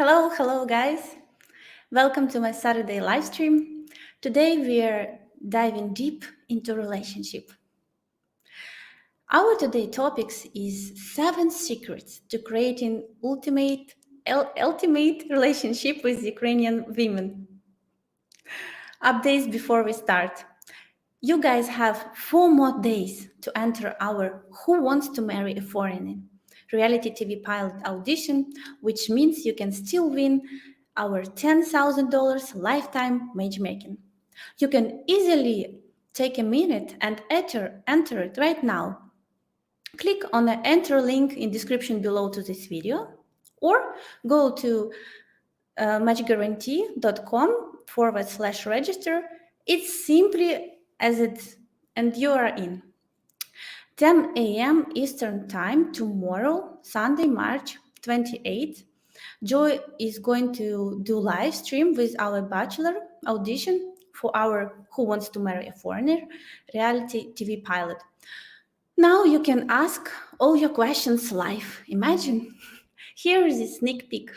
Hello guys. Welcome to my Saturday live stream. Today we are diving deep into relationship. Our today topics is 7 secrets to creating ultimate relationship with Ukrainian women. Updates before we start. You guys have 4 more days to enter our Who Wants to Marry a Foreigner reality TV pilot audition, which means you can still win our $10,000 lifetime matchmaking. You can easily take a minute and enter it right now. Click on the enter link in description below to this video, or go to matchguaranty.com/register. It's simply as it, and you are in. 10 a.m. Eastern Time tomorrow, Sunday, March 28th. Joy is going to do live stream with our bachelor audition for our Who Wants to Marry a Foreigner reality TV pilot. Now you can ask all your questions live. Imagine. Here is a sneak peek.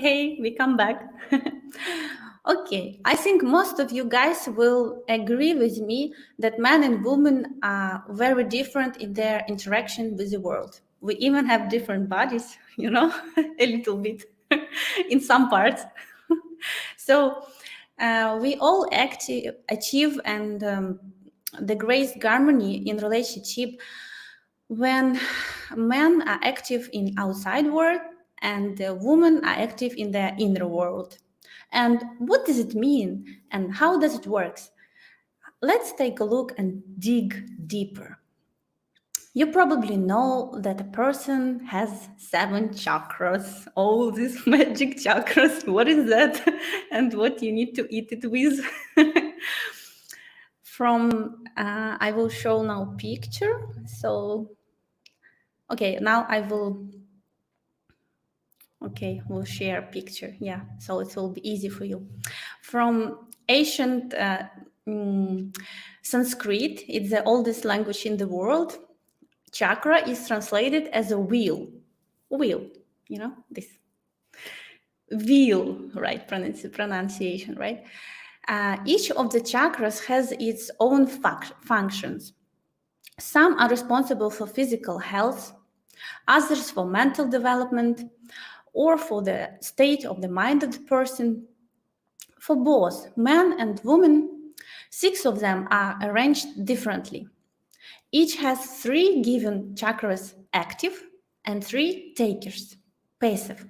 Hey, we come back. Okay, I think most of you guys will agree with me that men and women are very different in their interaction with the world. We even have different bodies, a little bit in some parts. So we all achieve and the greatest harmony in relationship when men are active in outside world and women are active in their inner world. And what does it mean and how does it work? Let's take a look and dig deeper. You probably know that a person has 7 chakras, all these magic chakras. What is that? And what you need to eat it with? I will show now picture. So, okay, now we'll share a picture. Yeah, so it will be easy for you. From ancient Sanskrit, it's the oldest language in the world. Chakra is translated as a wheel, this wheel, right? Pronunciation, right? Each of the chakras has its own functions. Some are responsible for physical health, others for mental development, or for the state of the mind of the person. For both men and women, 6 of them are arranged differently. Each has 3 given chakras active and 3 takers, passive.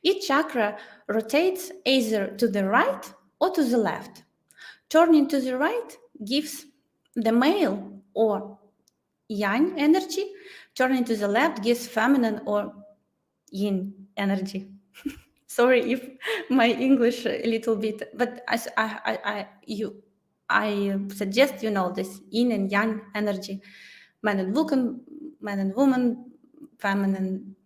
Each chakra rotates either to the right or to the left. Turning to the right gives the male or yang energy. Turning to the left gives feminine or yin energy. Sorry if my English a little bit, but I suggest you know this yin and yang energy, man and woman, feminine.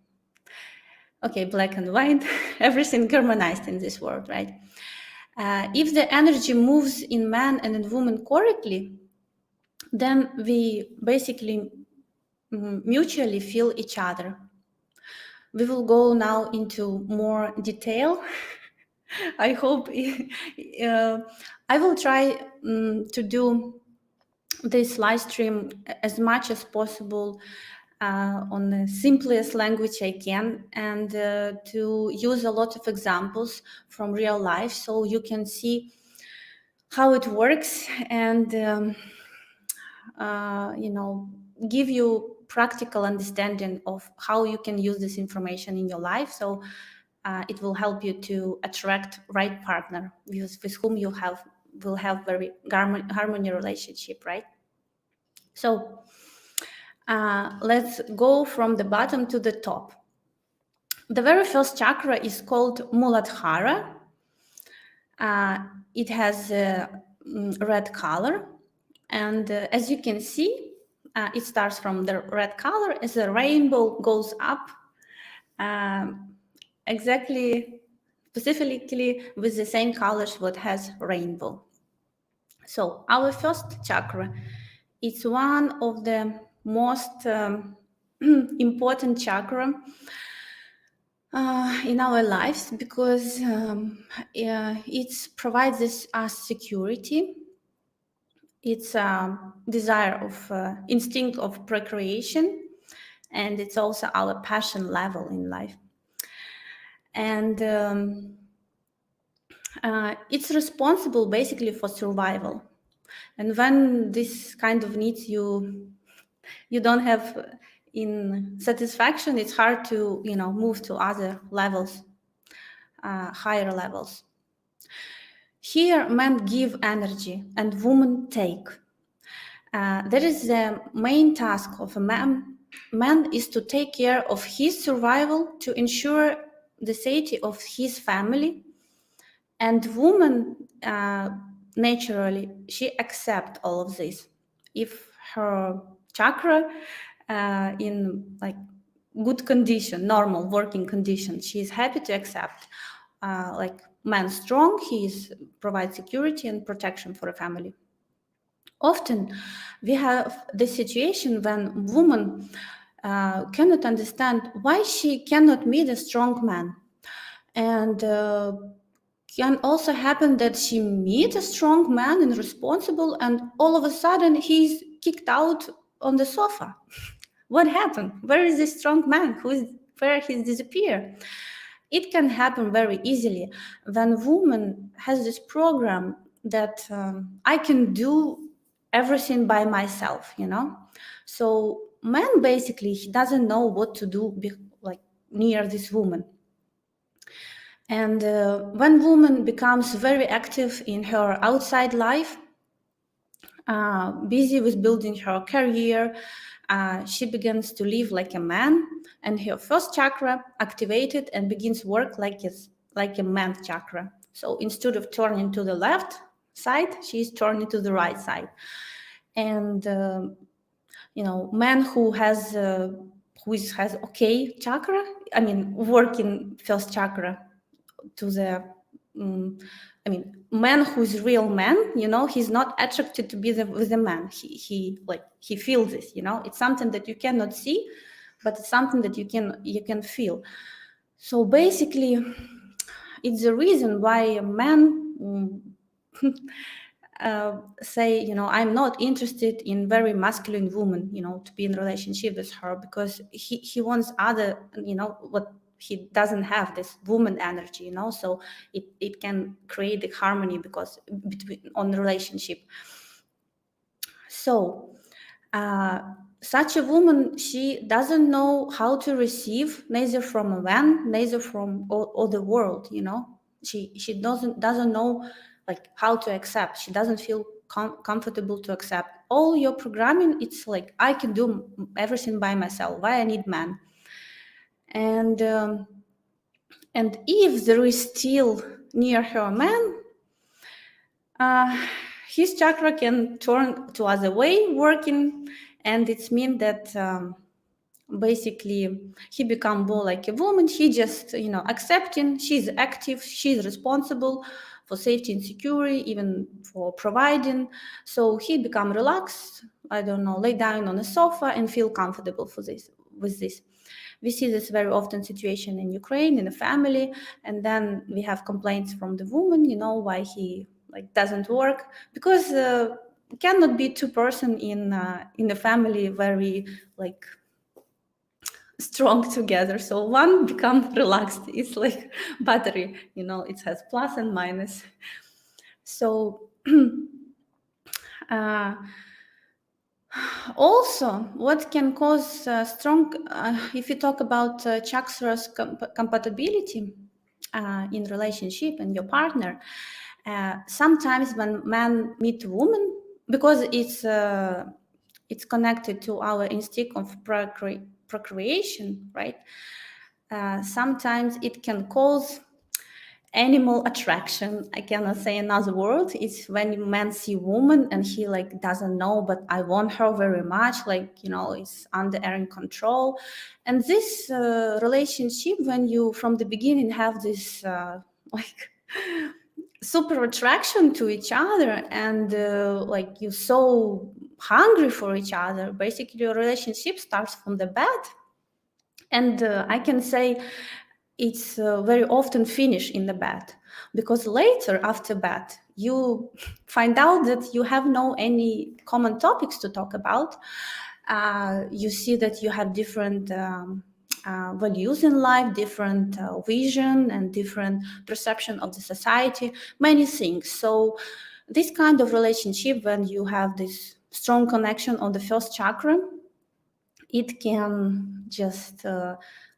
Okay, black and white, everything harmonized in this world, right? If the energy moves in man and in woman correctly, then we basically mutually feel each other. We will go now into more detail. I hope I will try to do this live stream as much as possible on the simplest language I can, and to use a lot of examples from real life so you can see how it works and give you practical understanding of how you can use this information in your life. So it will help you to attract right partner with whom you will have very harmony relationship, right? So let's go from the bottom to the top. The very first chakra is called Mooladhara. It has a red color, and as you can see, it starts from the red color as the rainbow goes up, exactly, specifically with the same colors what has rainbow. So our first chakra, it's one of the most important chakra in our lives, because it provides us security. It's a desire of instinct of procreation, and it's also our passion level in life. And it's responsible basically for survival. And when this kind of needs you don't have in satisfaction, it's hard to move to other levels, higher levels. Here, men give energy and women take. That is the main task of a man. Man is to take care of his survival, to ensure the safety of his family. And woman, naturally, she accepts all of this. If her chakra in like good condition, normal working condition, she is happy to accept. Like man strong, he provides security and protection for a family. Often we have the situation when woman cannot understand why she cannot meet a strong man, and can also happen that she meets a strong man and responsible, and all of a sudden he's kicked out on the sofa. What happened? Where is this strong man? Where he's disappeared? It can happen very easily when woman has this program that I can do everything by myself, So man basically he doesn't know what to do like near this woman. And when woman becomes very active in her outside life, busy with building her career, she begins to live like a man, and her first chakra activated and begins work like a man chakra. So instead of turning to the left side, she's turning to the right side. And man who has okay chakra, working first chakra to the man who's real man, he's not attracted to be with a man. He feels this, it's something that you cannot see, but it's something that you can feel. So basically it's the reason why a man say, I'm not interested in very masculine woman, to be in relationship with her, because he wants other, what he doesn't have, this woman energy, so it can create the harmony because on the relationship. So such a woman, she doesn't know how to receive, neither from a man, neither from all the world, she doesn't know like how to accept. She doesn't feel comfortable to accept all your programming. It's like, I can do everything by myself, why I need man? And if there is still near her man, his chakra can turn to other way working, and it means that basically he become more like a woman. He just accepting, she's active, she's responsible for safety and security, even for providing. So he become relaxed, lay down on a sofa and feel comfortable with this. We see this very often situation in Ukraine, in a family, and then we have complaints from the woman, why he doesn't work, because cannot be two person in the family very strong together. So one become relaxed. It's like battery, it has plus and minus. So Also, what can cause strong, if you talk about chakra's compatibility in relationship and your partner, sometimes when man meet woman, because it's connected to our instinct of procreation, right? Sometimes it can cause animal attraction. I cannot say another word. It's when man see woman and he like doesn't know, but I want her very much, like, you know, it's under in control. And this relationship, when you from the beginning have this like super attraction to each other, and like you're so hungry for each other, basically your relationship starts from the bed. And I can say it's very often finish in the bed, because later after bed you find out that you have no any common topics to talk about. You see that you have different values in life, different vision and different perception of the society, many things. So this kind of relationship, when you have this strong connection on the first chakra, it can just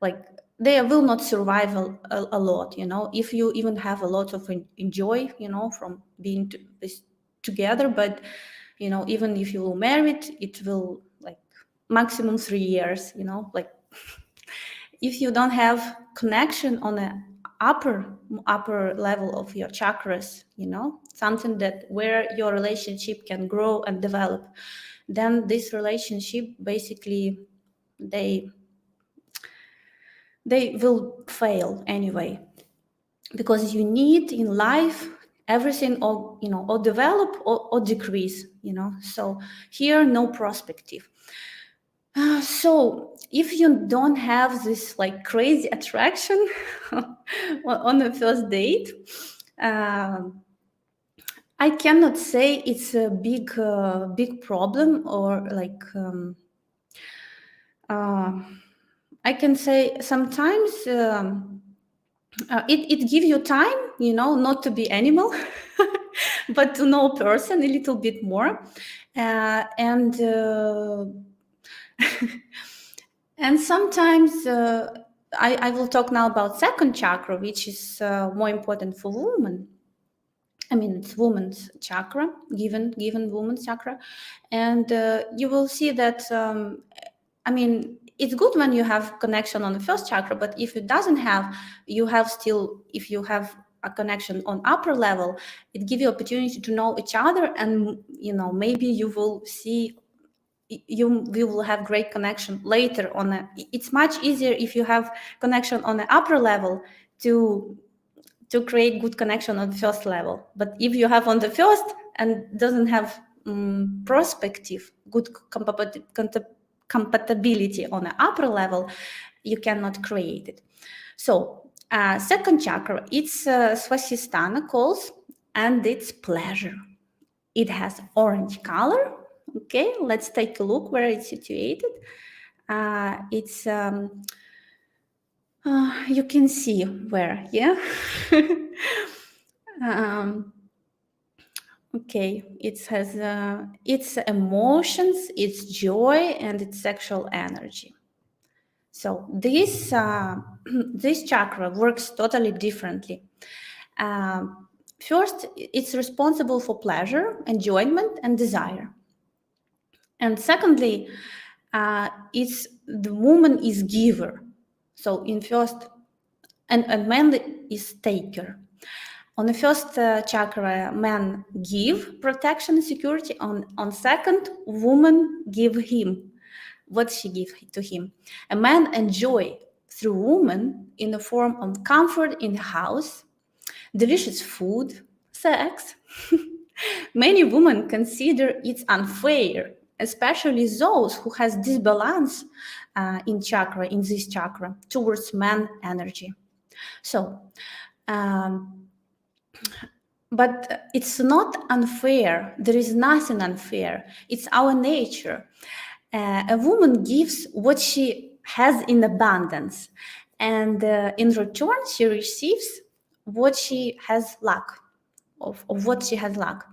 like they will not survive a lot, you know, if you even have a lot of enjoy, you know, from being together. But you know, even if you will marry it, it will like maximum 3 years, you know, like if you don't have connection on a upper level of your chakras, you know, something that where your relationship can grow and develop, then this relationship basically they will fail anyway, because you need in life everything, or you know, or develop or decrease, you know. So here no perspective. So if you don't have this like crazy attraction on the first date, I cannot say it's a big problem, or like I can say sometimes it gives you time, you know, not to be animal, but to know person a little bit more, and and sometimes I will talk now about second chakra, which is more important for women. I mean, it's woman's chakra, given woman's chakra, and you will see that. I mean, it's good when you have connection on the first chakra, but if it doesn't have, you have still. If you have a connection on upper level, it gives you opportunity to know each other, and you know, maybe you will see we will have great connection later on. It's much easier if you have connection on the upper level to create good connection on the first level. But if you have on the first and doesn't have perspective, good compatibility on the upper level, you cannot create it. So second chakra, it's Swastisthana calls, and it's pleasure. It has orange color. Okay, let's take a look where it's situated. It's you can see where, yeah. Okay, it has its emotions, its joy, and its sexual energy. So this this chakra works totally differently. First, it's responsible for pleasure, enjoyment, and desire. And secondly, it's the woman is giver. So in first, and man is taker. On the first chakra, man give protection and security. On second, woman give him what she give to him. A man enjoy through woman in the form of comfort in the house, delicious food, sex. Many women consider it unfair, especially those who has disbalance in this chakra towards man energy. So, but it's not unfair. There is nothing unfair. It's our nature. A woman gives what she has in abundance, and in return, she receives what she has lack of what she has lack.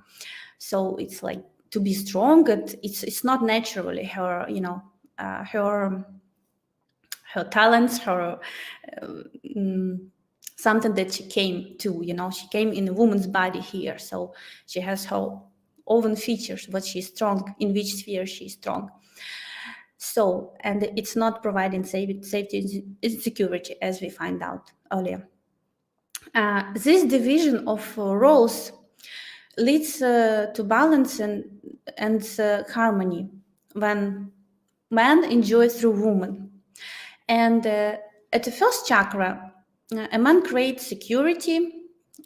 So it's like to be strong. It's not naturally her, her talents, her something that she came to, she came in a woman's body here. So she has her own features, but she's strong, in which sphere she's strong. So, and it's not providing safety and security, as we find out earlier. This division of roles leads to balance and harmony when man enjoys through woman. And at the first chakra, a man creates security,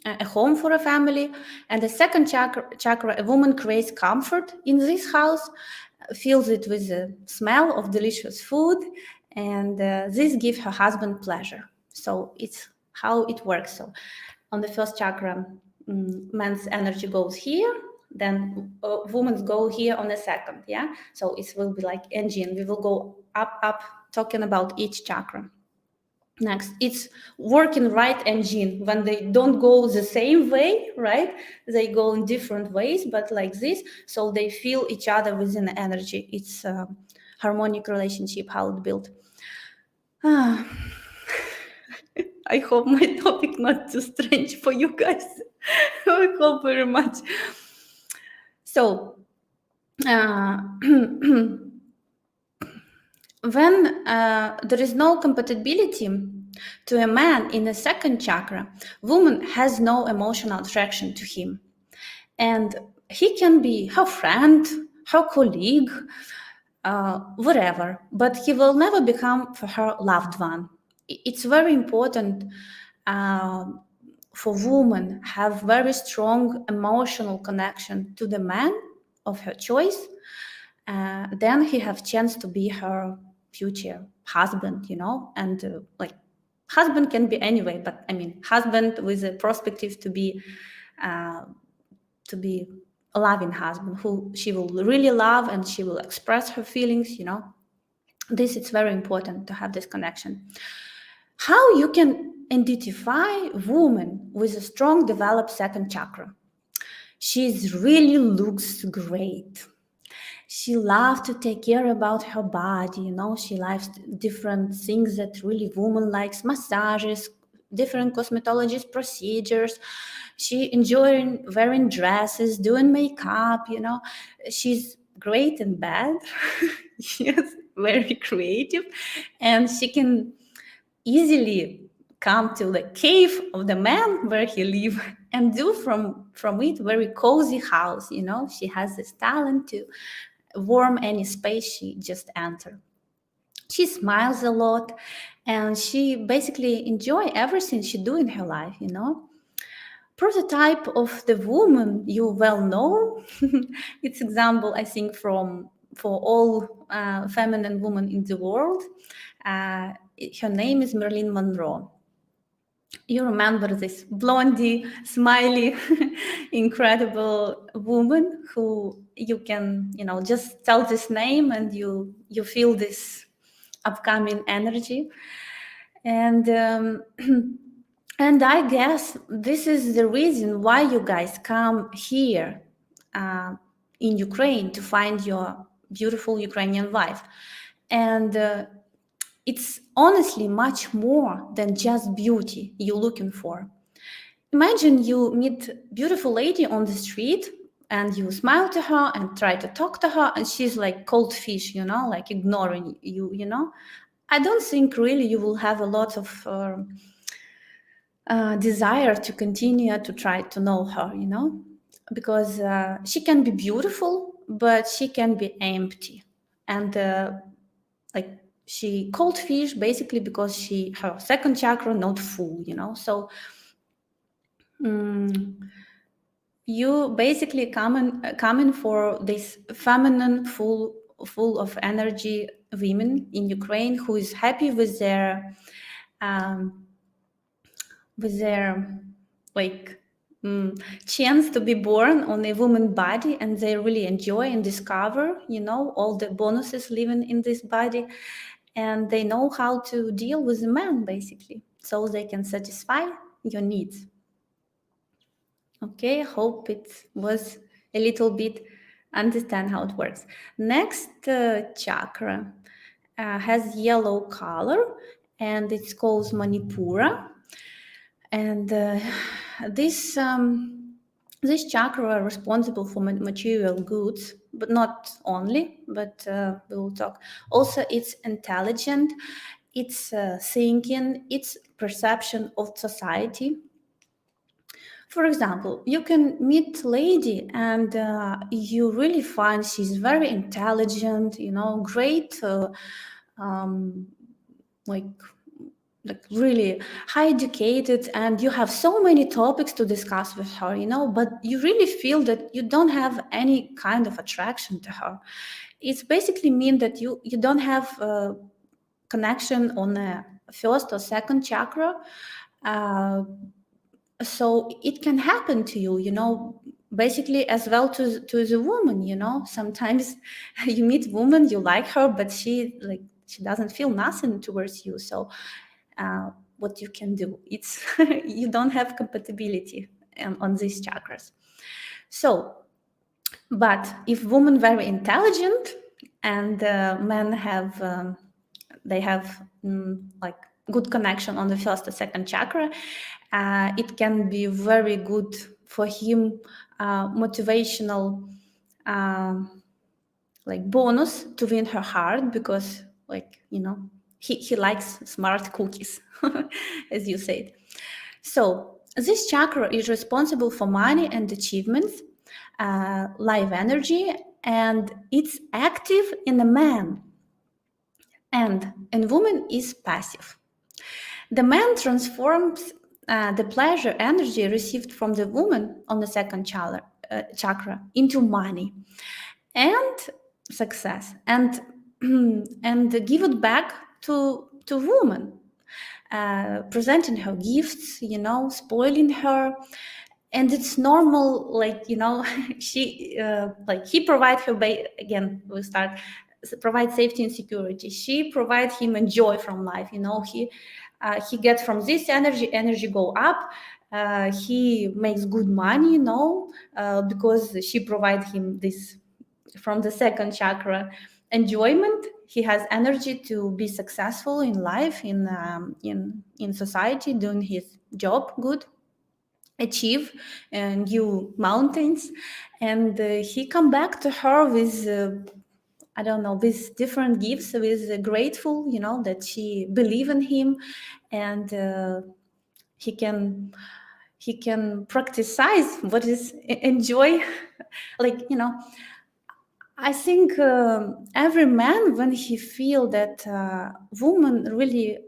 a home for a family, and the second chakra, a woman creates comfort in this house, fills it with the smell of delicious food, and this gives her husband pleasure. So it's how it works. So on the first chakra, man's energy goes here, then women's go here on the second, yeah? So it will be like engine. We will go up, talking about each chakra. Next, it's working right engine. When they don't go the same way, right? They go in different ways, but like this, so they feel each other within the energy. It's a harmonic relationship, how it built. I hope my topic not too strange for you guys. I hope very much. So, when there is no compatibility to a man in the second chakra, woman has no emotional attraction to him. And he can be her friend, her colleague, whatever, but he will never become for her loved one. It's very important for women have very strong emotional connection to the man of her choice. Then he have chance to be her future husband, and like husband can be anyway, but I mean husband with a perspective to be a loving husband who she will really love and she will express her feelings. This is very important to have this connection. How you can identify woman with a strong developed second chakra? She really looks great. She loves to take care about her body, she likes different things that really woman likes, massages, different cosmetologist procedures. She enjoys wearing dresses, doing makeup, she's great and bad. She's very creative, and she can easily come to the cave of the man where he lives and do from it very cozy house. She has this talent to warm any space she just entered. She smiles a lot and she basically enjoy everything she do in her life. Prototype of the woman you well know. It's example, I think, for all feminine women in the world. Her name is Marilyn Monroe. You remember this blondie, smiley, incredible woman who you can, just tell this name and you feel this upcoming energy. And and I guess this is the reason why you guys come here in Ukraine to find your beautiful Ukrainian wife. And it's honestly much more than just beauty you're looking for. Imagine you meet beautiful lady on the street and you smile to her and try to talk to her and she's like cold fish, like ignoring you, I don't think really you will have a lot of desire to continue to try to know her, because she can be beautiful, but she can be empty. And like she cold fish basically because her second chakra not full, so you basically coming for this feminine full of energy women in Ukraine who is happy with their like chance to be born on a woman body, and they really enjoy and discover all the bonuses living in this body, and they know how to deal with a man basically so they can satisfy your needs. Okay, hope it was a little bit understand how it works. Next chakra has yellow color, and it's called Manipura. And this chakra are responsible for material goods, but not only, but we will talk. Also, it's intelligent, it's thinking, it's perception of society. For example, you can meet lady and you really find she's very intelligent, great, like really high educated, and you have so many topics to discuss with her, but you really feel that you don't have any kind of attraction to her. It's basically mean that you don't have a connection on the first or second chakra. So it can happen to you, basically as well to the woman, sometimes you meet woman, you like her, but she doesn't feel nothing towards you. So what you can do, it's you don't have compatibility on these chakras. So, but if women very intelligent and men have they have like good connection on the first or second chakra, it can be very good for him, motivational like bonus to win her heart, because he likes smart cookies, as you said. So this chakra is responsible for money and achievements, life energy, and it's active in a man, and in woman is passive. The man transforms the pleasure energy received from the woman on the second chakra into money and success, and and give it back to woman, presenting her gifts, spoiling her. And it's normal, she he provide her again we start provide safety and security. She provide him a joy from life, he gets from this energy go up. He makes good money, because she provide him this from the second chakra enjoyment. He has energy to be successful in life, in society, doing his job good, achieve new mountains, and he come back to her with I don't know, with different gifts, with grateful, that she believe in him, and he can practice what is enjoy. I think every man, when he feel that woman really,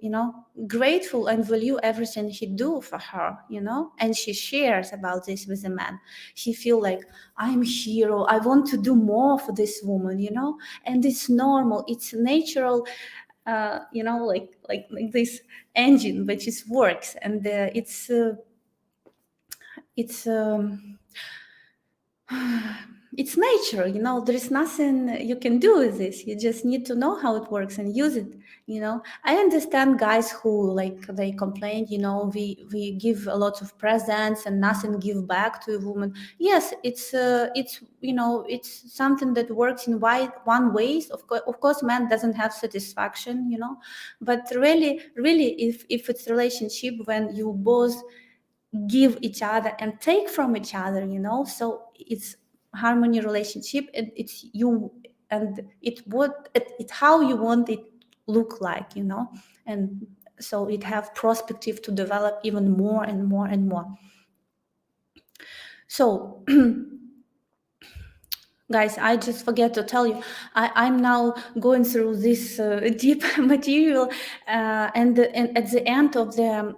grateful and value everything he do for her, and she shares about this with the man, he feel like, I'm hero, I want to do more for this woman, and it's normal, it's natural, like this engine which is works, and it's nature, there is nothing you can do with this. You just need to know how it works and use it. I understand guys who they complain, we give a lot of presents and nothing give back to a woman. Yes, it's it's something that works in one ways. Of course man doesn't have satisfaction, but really if it's relationship when you both give each other and take from each other, so it's harmony relationship, and it's you, and it how you want it look like, and so it have perspective to develop even more and more and more. So guys, I just forget to tell you, I'm now going through this deep material, and at the end of the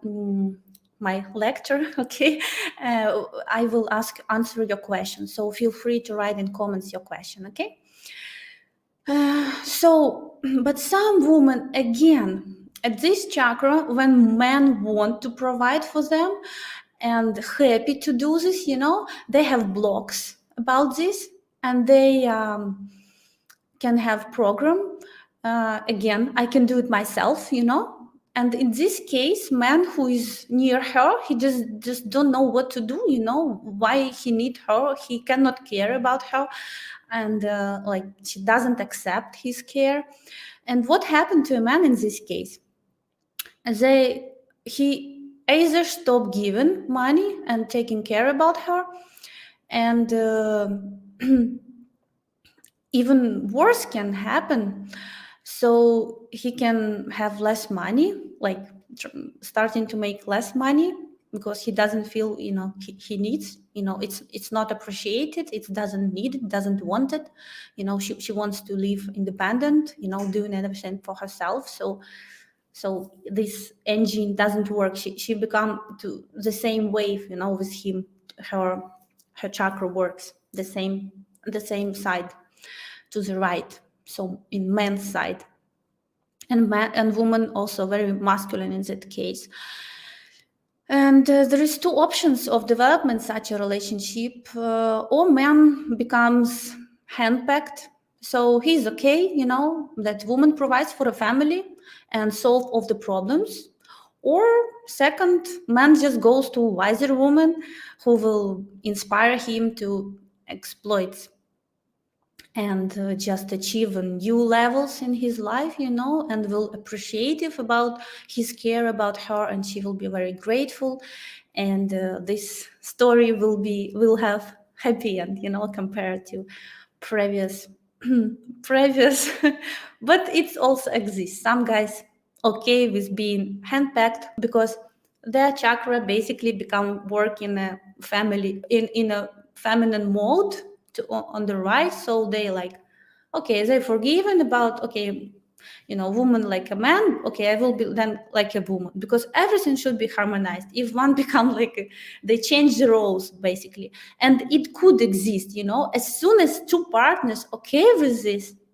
my lecture, okay, I will answer your question. So feel free to write in comments your question, okay? But some women, again, at this chakra, when men want to provide for them and happy to do this, they have blocks about this, and they can have program. Again, I can do it myself, and in this case, man who is near her, he just don't know what to do, why he need her, he cannot care about her, and like she doesn't accept his care. And what happened to a man in this case? He either stopped giving money and taking care about her, and even worse can happen. So he can have less money, like starting to make less money because he doesn't feel, he needs, it's not appreciated, it doesn't need it, doesn't want it. She wants to live independent, doing everything for herself. So this engine doesn't work. She become to the same wave, with him. Her chakra works the same side, to the right, so in man's side, and man and woman also very masculine in that case. And there is two options of development such a relationship. Or man becomes handpicked, so he's okay, that woman provides for a family and solve all the problems. Or second, man just goes to a wiser woman who will inspire him to exploit and just achieve new levels in his life, and will appreciative about his care about her, and she will be very grateful, and this story will have happy end, compared to previous previous. But it also exists some guys okay with being handpicked because their chakra basically become work in a family in a feminine mode on the right. So they like, okay, they're forgiven about, okay, woman like a man, okay, I will be then like a woman, because everything should be harmonized. If one become they change the roles basically, and it could exist, as soon as two partners okay with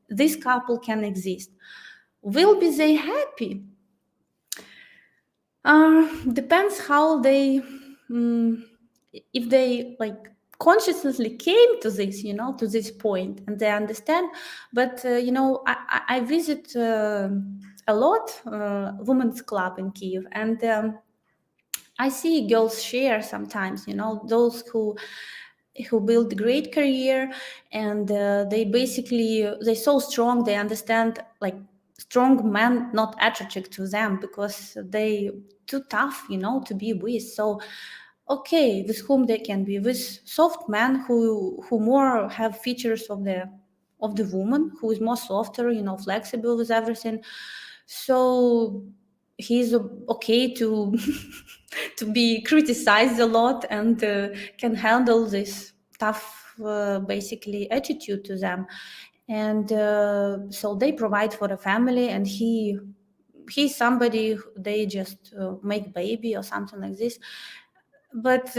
this couple can exist. Will be they happy? Depends how they, if they consciously came to this, to this point, and they understand. But I visit a lot women's club in Kiev, and I see girls share sometimes, those who build great career, and they're so strong, they understand strong men not attracted to them because they too tough, to be with. So okay, with whom they can be, with soft men who more have features of the woman, who is more softer, flexible with everything. So he's okay to to be criticized a lot, and can handle this tough basically attitude to them. And so they provide for the family, and he's somebody they just make baby or something like this. But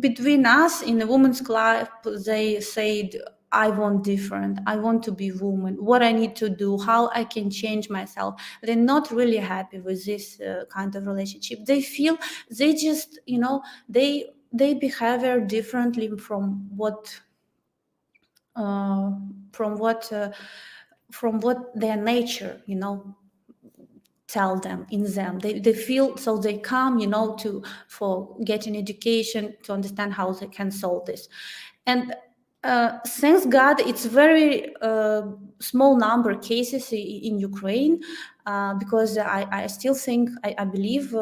between us in the women's club, they said, I want different. I want to be woman. What I need to do, how I can change myself. They're not really happy with this kind of relationship. They feel they just, they behave differently from what from what their nature, tell them in them. They feel, so they come, for getting education to understand how they can solve this. And thanks God, it's very small number of cases in Ukraine, because I still think, I believe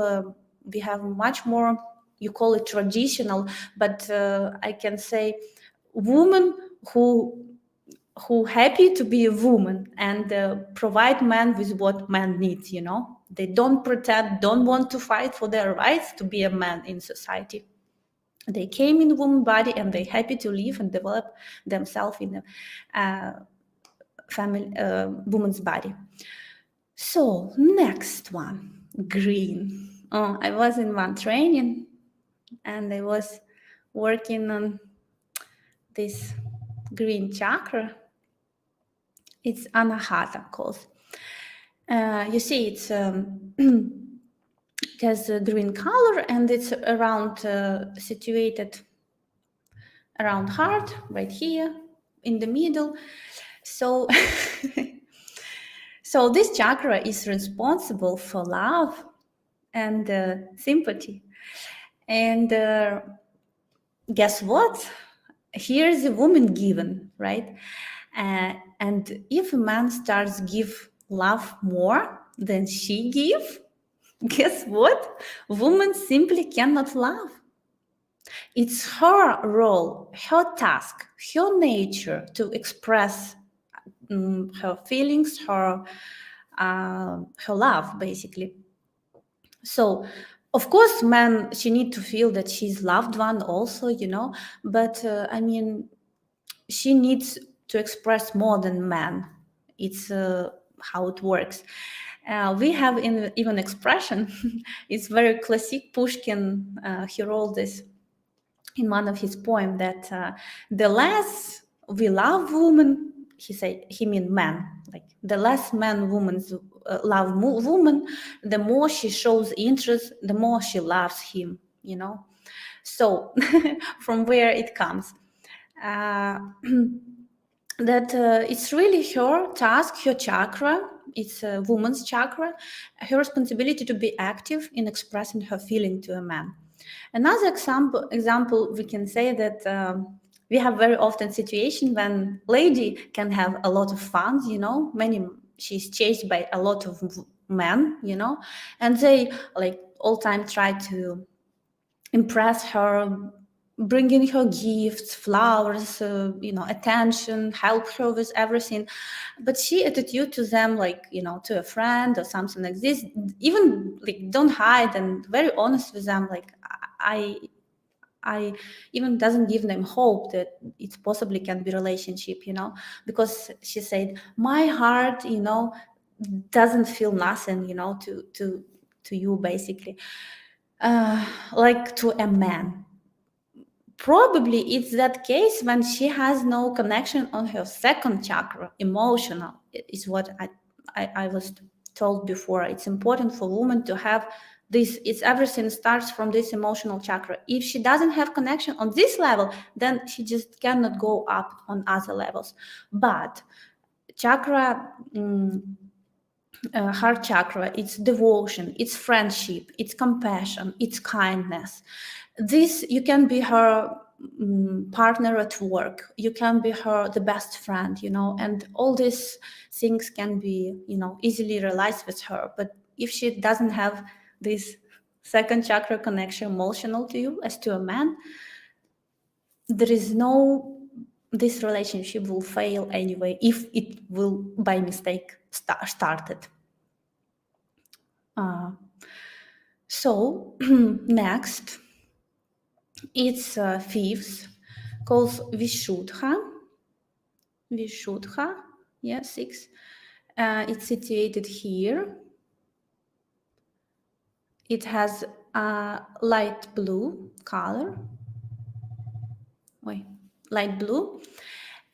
we have much more, you call it traditional, but I can say women who happy to be a woman and provide man with what man needs, They don't pretend, don't want to fight for their rights to be a man in society. They came in woman body, and they happy to live and develop themselves in a family, woman's body. So next one, green. I was in one training, and I was working on this green chakra. It's anahata called. You see, it's it has a green color, and it's around situated around heart, right here in the middle. So, so this chakra is responsible for love and sympathy. And guess what? Here is a woman given, right? And if a man starts give love more than she give, guess what? Woman simply cannot love. It's her role, her task, her nature to express her feelings, her love, basically. So, of course, man, she need to feel that she's loved one also, But I mean, she needs to express more than man. It's how it works. We have even expression. It's very classic. Pushkin, he wrote this in one of his poems that the less we love woman, he mean man, like the less man woman's love woman, the more she shows interest, the more she loves him, So from where it comes, uh, that it's really her task, her chakra, it's a woman's chakra, her responsibility to be active in expressing her feeling to a man. Another example, we can say that we have very often situation when lady can have a lot of fun, she's chased by a lot of men, and they like all time try to impress her, bringing her gifts, flowers, attention, help her with everything. But she attitude to them like, to a friend or something like this, even like don't hide and very honest with them. Like I even doesn't give them hope that it possibly can be relationship, because she said, my heart, doesn't feel nothing, to you basically, like to a man. Probably it's that case when she has no connection on her second chakra, emotional, is what I was told before. It's important for women to have this. It's everything starts from this emotional chakra. If she doesn't have connection on this level, then she just cannot go up on other levels. But chakra, heart chakra, it's devotion, it's friendship, it's compassion, it's kindness. This, you can be her partner at work, you can be her the best friend, and all these things can be, easily realized with her. But if she doesn't have this second chakra connection emotional to you as to a man, there is no, this relationship will fail anyway if it will by mistake started. So next, it's fifth, called Vishuddha. Vishuddha, yeah, 6. It's situated here. It has a light blue color. Wait, light blue.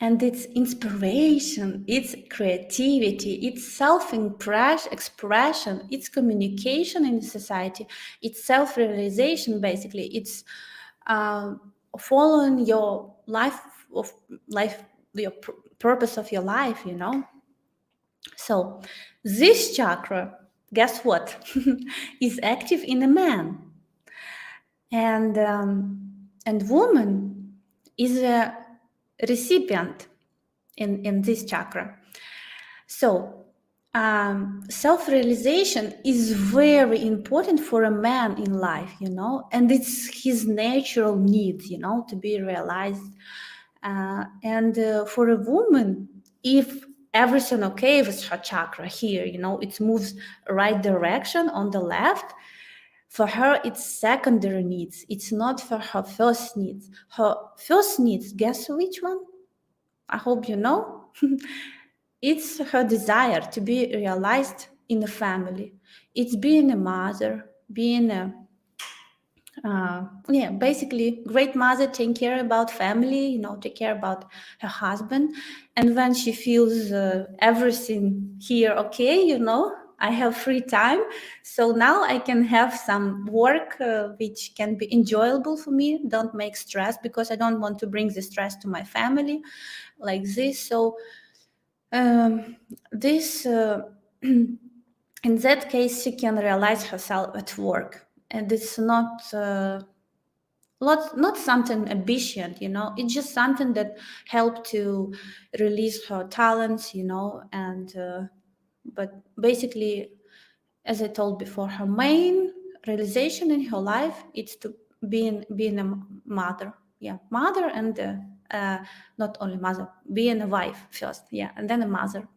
And it's inspiration, it's creativity, it's self-expression, it's communication in society, it's self-realization, basically. It's following your life, your purpose of your life, So this chakra, guess what, is active in a man. And woman is a recipient in this chakra. So self-realization is very important for a man in life, and it's his natural need, to be realized. And for a woman, if everything okay with her chakra here, it moves right direction on the left, for her it's secondary needs, it's not for her first needs. Her first needs, guess which one? I hope you know. It's her desire to be realized in a family. It's being a mother, being a basically great mother, taking care about family, take care about her husband. And when she feels everything here okay, I have free time, so now I can have some work which can be enjoyable for me, don't make stress, because I don't want to bring the stress to my family like this. So this in that case she can realize herself at work, and it's not not something ambitious, it's just something that helped to release her talents, and but basically, as I told before, her main realization in her life is to being a mother, mother, and not only mother, being a wife first, and then a mother.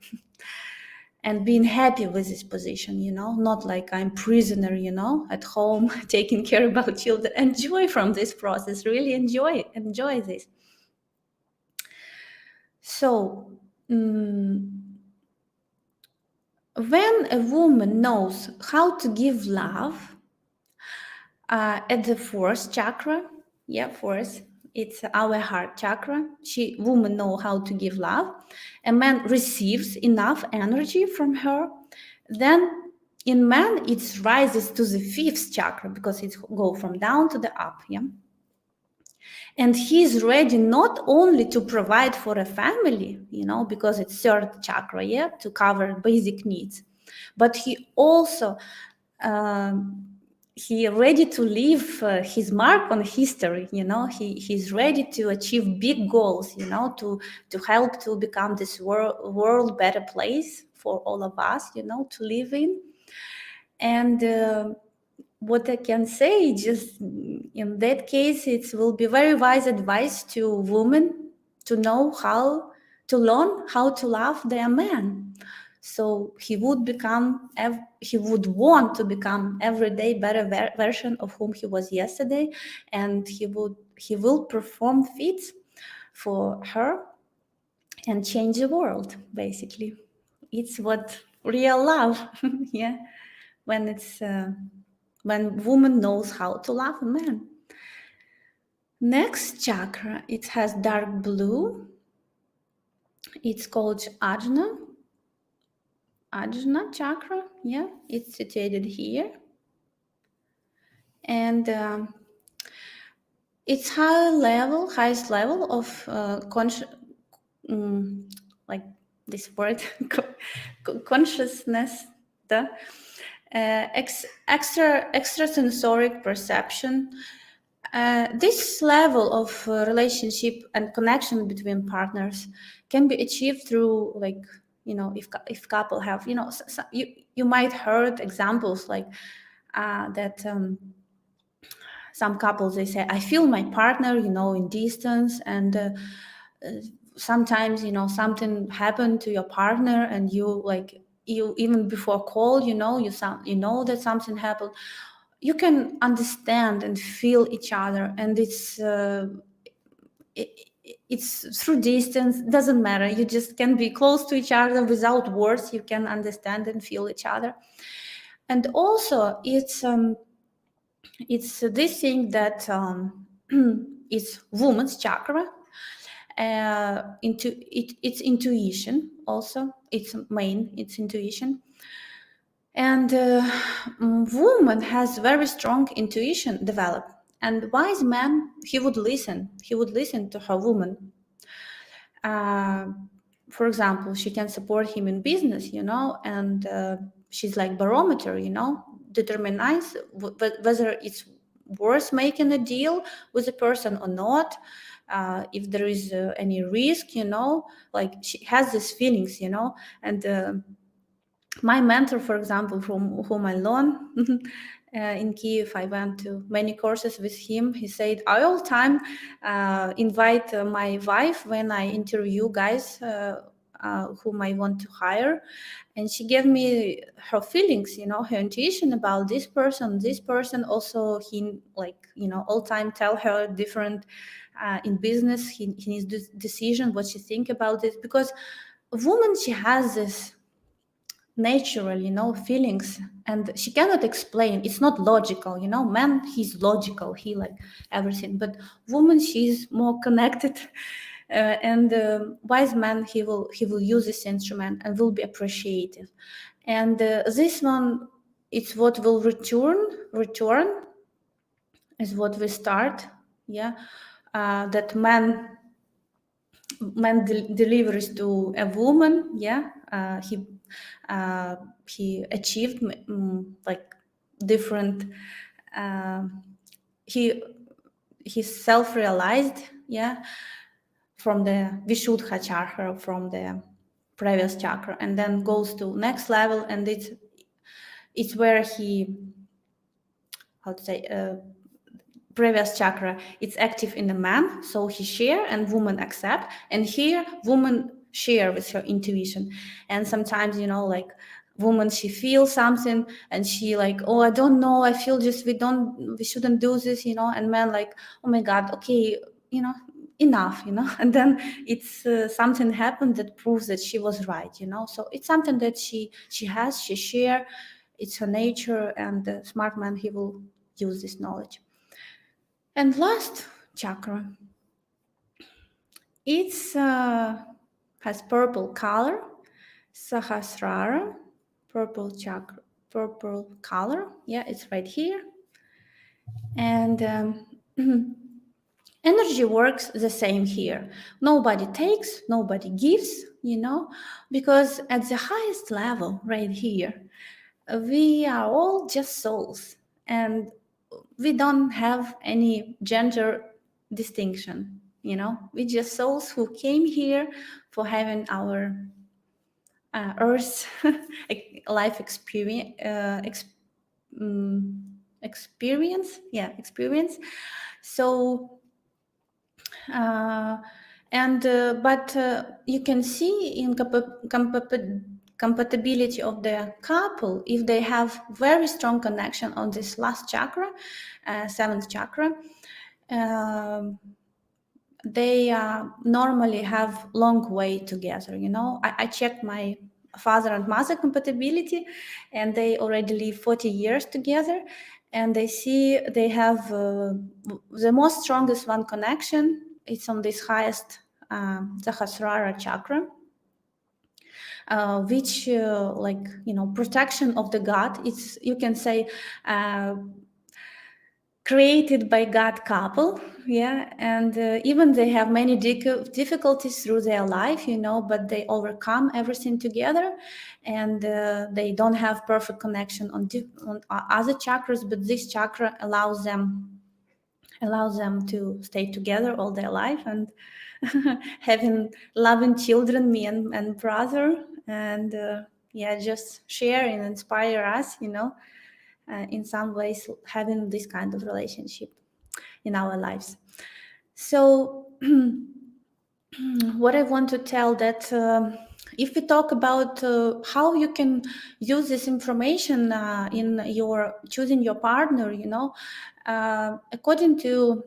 And being happy with this position, not like I'm prisoner, at home taking care about children. Enjoy from this process, really enjoy this. So when a woman knows how to give love at the fourth chakra, fourth, it's our heart chakra. Woman know how to give love. A man receives enough energy from her. Then in man, it rises to the fifth chakra because it go from down to the up. And he's ready not only to provide for a family, because it's third chakra, to cover basic needs, but he also he ready to leave his mark on history. He's ready to achieve big goals, to help to become this world better place for all of us, to live in. And what I can say, just in that case, it will be very wise advice to women to know how to learn how to love their man. So he would want to become every day better version of whom he was yesterday, and he will perform feats for her and change the world. Basically, it's what real love, when it's when woman knows how to love a man. Next chakra, it has dark blue. It's called Ajna chakra. It's situated here. And it's highest level of like this word, consciousness, extrasensoric perception. This level of relationship and connection between partners can be achieved through, like, if couple have, you might heard examples like that. Some couples, they say, I feel my partner, in distance, and sometimes, something happened to your partner, and you even before call, you know that something happened. You can understand and feel each other, and it's through distance, doesn't matter. You just can be close to each other without words. You can understand and feel each other. And also, it's this thing that is woman's chakra. It's intuition also. It's intuition. And woman has very strong intuition developed. And wise man, he would listen to her woman. For example, she can support him in business, and she's like barometer, determines whether it's worth making a deal with a person or not. If there is any risk, like she has these feelings, and my mentor, for example, from whom I learn in Kiev, I went to many courses with him. He said, I all time invite my wife when I interview guys whom I want to hire. And she gave me her feelings, her intuition about this person. Also, he all time tell her different in business. He needs this decision, what she think about it. Because a woman, she has this natural, feelings, and she cannot explain. It's not logical, man, he's logical, he like everything, but woman, she's more connected. And wise man, he will use this instrument and will be appreciative. And this one, it's what will return is what we start. That man delivers to a woman. He achieved like different he he's self-realized, yeah, from the Vishuddha chakra, from the previous chakra, and then goes to next level, and it's where he, how to say, previous chakra, it's active in a man, so he share and woman accept, and here woman share with her intuition. And sometimes, you know, like woman, she feels something and she like, oh, I don't know, I feel just we shouldn't do this, you know, and man like, oh my god, okay, you know, enough, you know. And then it's something happened that proves that she was right, you know. So it's something that she share, it's her nature, and the smart man, he will use this knowledge. And last chakra, it's has purple color, Sahasrara, purple chakra, purple color. Yeah, it's right here. And energy works the same here. Nobody takes, nobody gives, you know, because at the highest level, right here, we are all just souls, and we don't have any gender distinction, you know. We just souls who came here for having our earth life experience, experience. So but you can see in compatibility of the couple, if they have very strong connection on this last chakra, seventh chakra, they normally have long way together, you know. I checked my father and mother compatibility, and they already live 40 years together, and they see they have the most strongest one connection. It's on this highest Sahasrara chakra, which like, you know, protection of the God. It's, you can say, created by God couple, yeah. And even they have many difficulties through their life, you know, but they overcome everything together. And they don't have perfect connection on other chakras, but this chakra allows them to stay together all their life, and having loving children, me and brother, and yeah, just share and inspire us, you know, in some ways, having this kind of relationship in our lives. So what I want to tell that if we talk about how you can use this information in your choosing your partner, you know, according to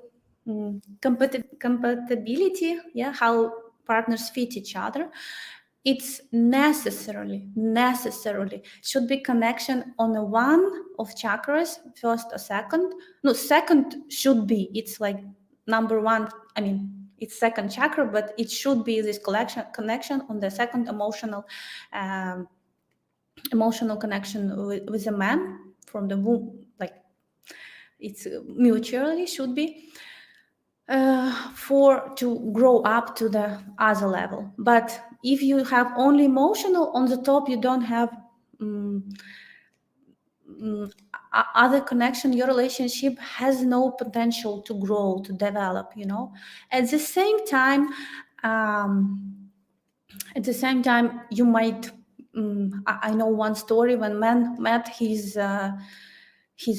compatibility, yeah, how partners fit each other, it's necessarily should be connection on a one of chakras, first or second. No, second should be, it's like number one, I mean, it's second chakra, but it should be this connection on the second emotional connection with a man from the womb, like it's mutually should be for to grow up to the other level. But if you have only emotional on the top, you don't have other connection, your relationship has no potential to grow, to develop, you know. At the same time, you might I know one story when man met his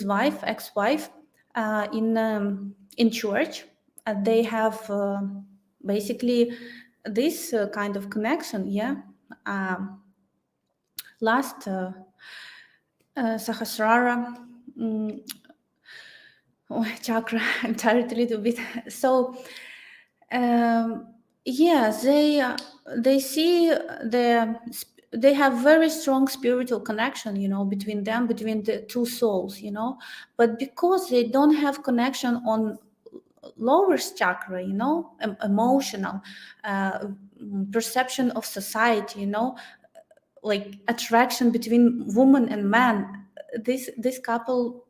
wife, ex-wife, in church. They have basically this kind of connection, yeah. Last Sahasrara chakra, I'm tired a little bit. So yeah, they see they have very strong spiritual connection, you know, between them, between the two souls, you know. But because they don't have connection on lower chakra, you know, emotional perception of society, you know, like attraction between woman and man, this couple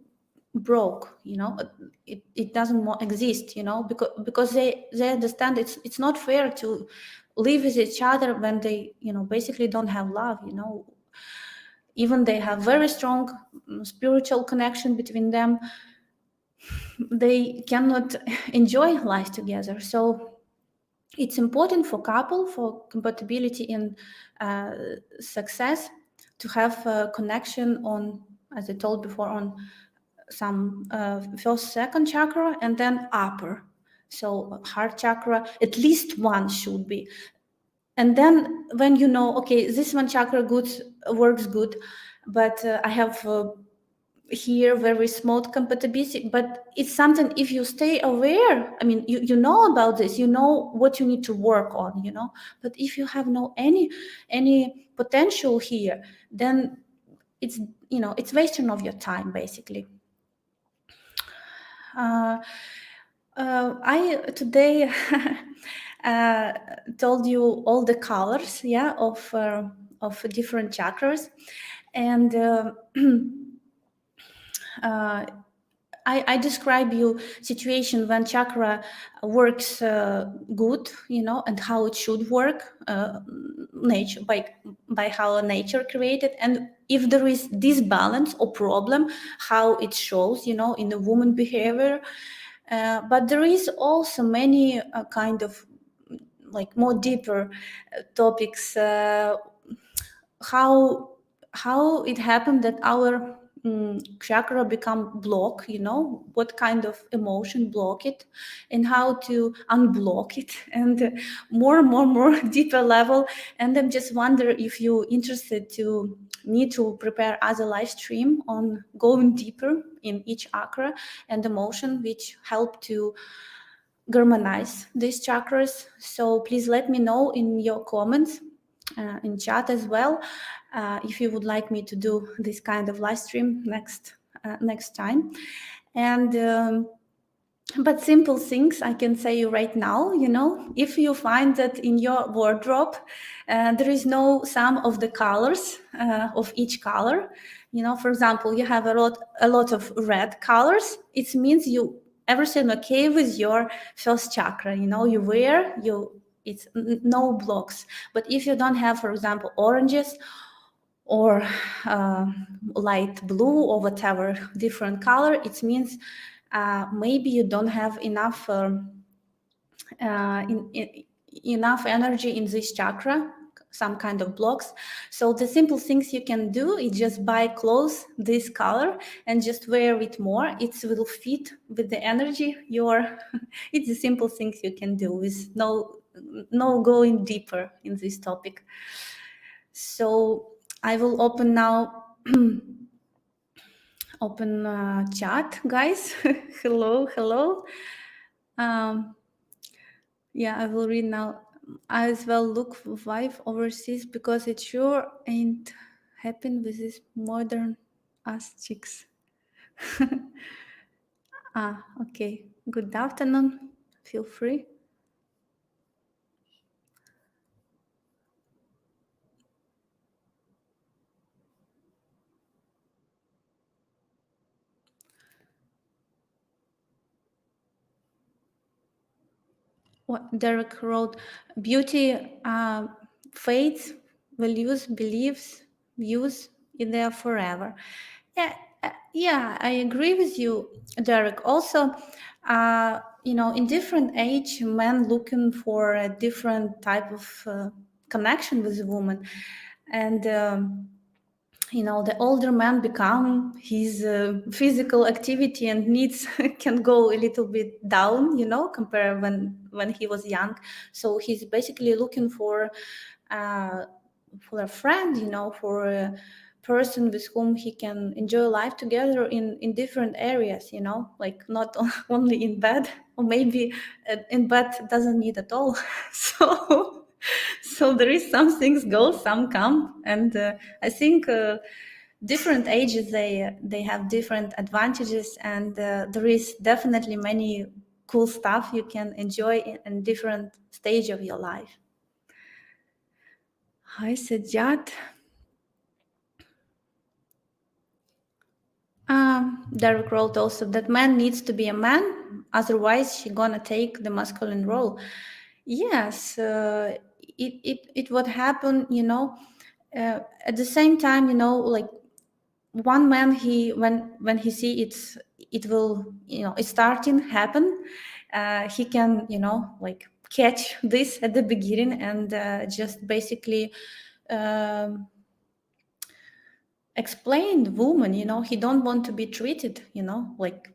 broke, you know. It doesn't exist, you know, because they understand it's not fair to live with each other when they, you know, basically don't have love, you know. Even they have very strong spiritual connection between them, they cannot enjoy life together. So it's important for couple, for compatibility and success, to have a connection on, as I told before, on some first, second chakra, and then upper. So heart chakra, at least one should be. And then when you know, okay, this one chakra works good, but I have here very small compatibility, but it's something, if you stay aware, I mean, you know about this, you know what you need to work on, you know. But if you have no any potential here, then it's, you know, it's wasting of your time basically. I today told you all the colors, yeah, of different chakras, and I describe you situation when chakra works good, you know, and how it should work, nature, by how nature created, and if there is disbalance or problem, how it shows, you know, in the woman behavior. But there is also many kind of like more deeper topics. How it happened that our chakra become block, you know, what kind of emotion block it, and how to unblock it, and more deeper level. And I'm just wonder if you interested to need to prepare other live stream on going deeper in each chakra and emotion, which help to harmonize these chakras. So please let me know in your comments, in chat as well, if you would like me to do this kind of live stream next time. And but simple things I can say you right now, you know, if you find that in your wardrobe there is no sum of the colors of each color, you know, for example, you have a lot of red colors, it means you everything okay with your first chakra, you know, you wear, it's no blocks. But if you don't have, for example, oranges or light blue or whatever different color, it means maybe you don't have enough enough energy in this chakra, some kind of blocks. So the simple things you can do is just buy clothes this color and just wear it more. It will fit with the energy your it's the simple things you can do with no going deeper in this topic. So I will open now open chat, guys. hello. Yeah, I will read now. I as well look for wife overseas because it sure ain't happen with this modern ass chicks. Okay. Good afternoon. Feel free. What Derek wrote, beauty fades, values, beliefs, views in there forever. Yeah, yeah, I agree with you, Derek. Also, you know, in different age, men looking for a different type of connection with a woman, and you know, the older man become, his physical activity and needs can go a little bit down, you know, compared when he was young. So he's basically looking uh, for a friend, you know, for a person with whom he can enjoy life together in different areas, you know, like not only in bed, or maybe in bed doesn't need at all. So there is some things go, some come, and I think different ages they have different advantages, and there is definitely many cool stuff you can enjoy in different stage of your life. Hi, Sajjad. Derek wrote also that man needs to be a man, otherwise he gonna take the masculine role. Yes, it would happen, you know. At the same time, you know, like one man, he when he see it's it will, it's starting happen, he can, like catch this at the beginning and just basically explain the woman, he don't want to be treated, like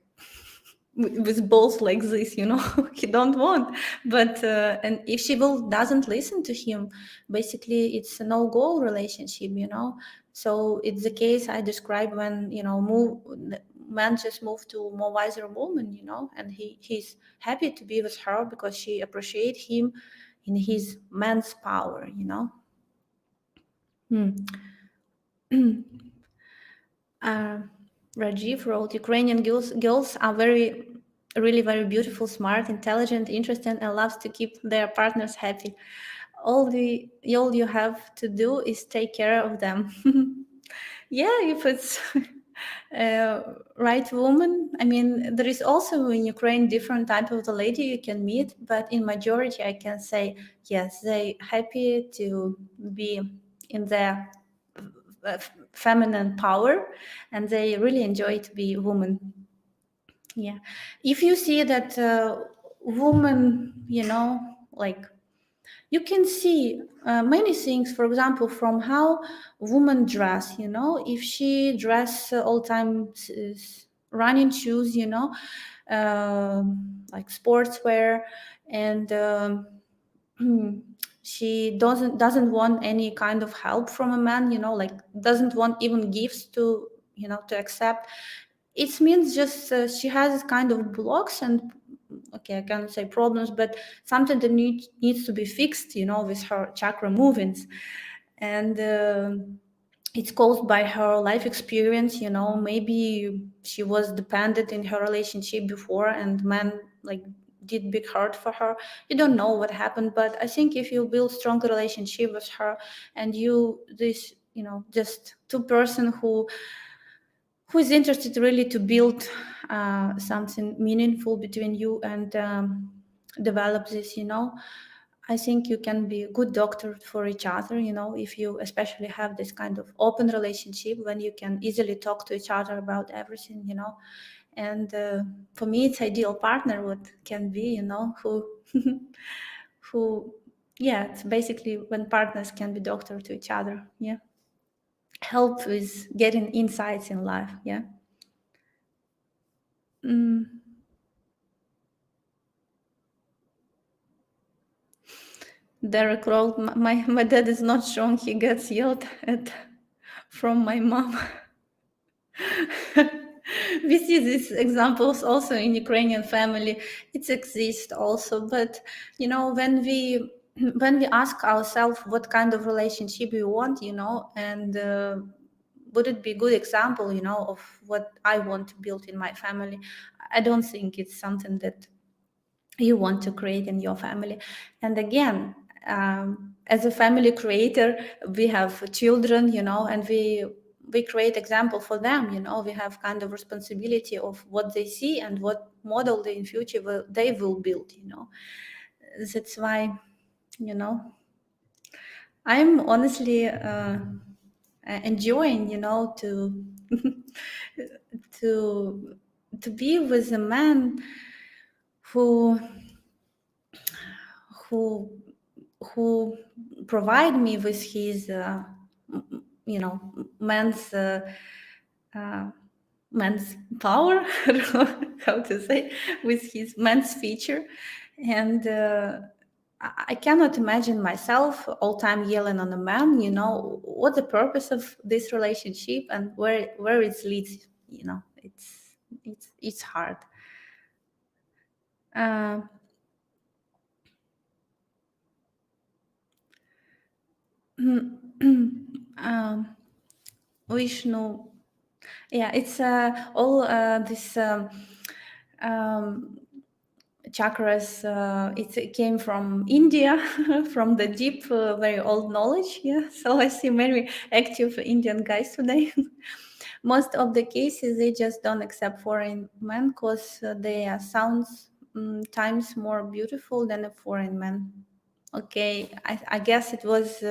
with balls like this, he don't want. But and if she doesn't listen to him, basically it's a no-go relationship, so it's the case I described when, man just moved to more wiser woman, and he's happy to be with her because she appreciates him in his man's power, Uh, Rajiv wrote, Ukrainian girls are really very beautiful, smart, intelligent, interesting, and loves to keep their partners happy. All you have to do is take care of them. Yeah, if it's right woman. I mean, there is also in Ukraine different type of the lady you can meet, but in majority, I can say yes, they happy to be in their feminine power, and they really enjoy to be woman. Yeah, if you see that woman, like you can see many things, for example, from how women dress, if she dress all time running shoes, like sportswear, and she doesn't want any kind of help from a man, like doesn't want even gifts to, to accept. It means just she has kind of blocks and, okay, I can't say problems, but something that needs to be fixed, with her chakra movements. And it's caused by her life experience, maybe she was dependent in her relationship before and man like did big hurt for her. You don't know what happened, but I think if you build strong relationship with her and just two-person who is interested really to build something meaningful between you and develop this, I think you can be a good doctor for each other, if you especially have this kind of open relationship when you can easily talk to each other about everything, and for me it's ideal partner what can be, who who, yeah, it's basically when partners can be doctor to each other. Yeah, help with getting insights in life. Yeah. Derek wrote, my dad is not strong. He gets yelled at from my mom. We see these examples also in Ukrainian family. It exists also, but when we ask ourselves what kind of relationship we want, and would it be a good example, of what I want to build in my family? I don't think it's something that you want to create in your family. And again, as a family creator, we have children, and we create example for them, we have kind of responsibility of what they see and what model they in future they will build, that's why, I'm honestly enjoying, to to to be with a man who who who provide me with his man's man's power. I don't know how to say, with his man's feature. And I cannot imagine myself all time yelling on a man, what the purpose of this relationship and where it leads, it's hard. uh, um, Vishnu, yeah, it's all this um, chakras. It came from India, from the deep, very old knowledge. Yeah, so I see many active Indian guys today. Most of the cases they just don't accept foreign men because they sounds times more beautiful than a foreign man. Okay, I guess it was